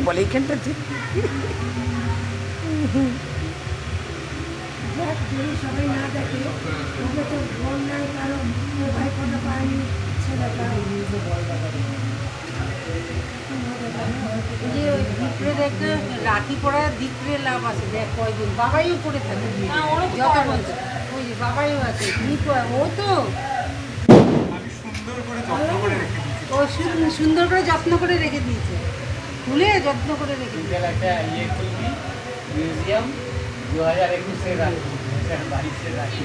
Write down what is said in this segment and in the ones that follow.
বলে এইখানটাতে। সবাই না দেখে ওকে তো বল নাই, কারণ ভাই কোনো পায়নি ছেলেটা। যে ওই দ্বীপরে দেখে রাখি পড়া দ্বীপরে লাভ আছে, দেখ কয়জন বাবাইও পড়ে থাকে যত বলছে, ওই যে বাবাইও আছে দ্বীপ, ও তো ও সুন্দর করে যত্ন করে রেখে দিয়েছে, খুলে যত্ন করে রেখে দিয়েছে। একটা ইয়ে খুলবি মিউজিয়াম 2021-এর রাখি, 2022-এর রাখি।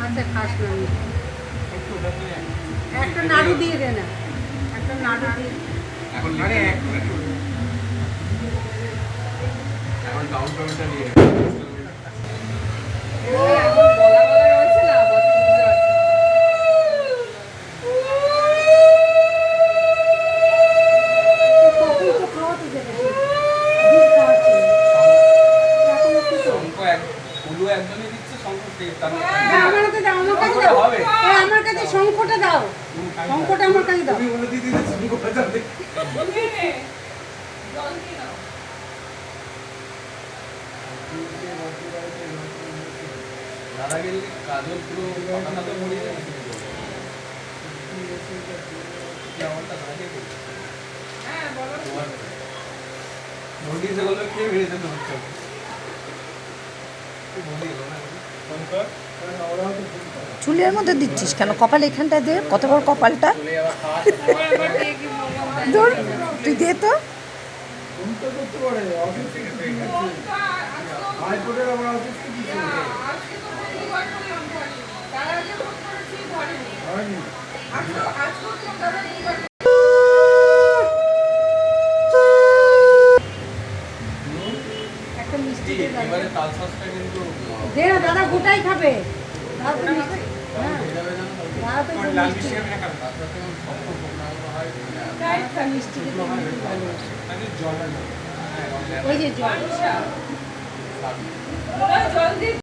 আচ্ছা খাস না, একটা নাড়ু দিয়ে দে না, একটা নাড়ু দিয়ে। এখন এখন ডাউন পেমেন্টটা নিয়ে একজনই দিচ্ছে শঙ্খ, আমার কাছে শঙ্খটা দাও, শঙ্খটা আমার কাছে দাও। তুমি বলে দিদি শঙ্খটা যাবে দাদা গেলে কাজল পুরো কথা তো মরিয়ে যাবে। আমারটা থাকে হ্যাঁ বলো, মন্দির যেগুলো খেয়ে বেরিয়ে যেতে হচ্ছে। চুলের মধ্যে দিচ্ছিস কেন? কপাল এখানটা দে, কত বড় কপালটা। দূর, তুই দে তো। একটা মিষ্টি দে এবারে তাল সসটা কিন্তু দে না, দাদা গোটাই খাবে। দাও তো মিষ্টি, হ্যাঁ দাও তো লাল মিষ্টি। মিষ্টি খাবে না কারণ তারপরে তো সম্পর্ক না হয় একটা মিষ্টি খেতে খুব ভালোবাসে। মানে জল না ওই যে জল। জল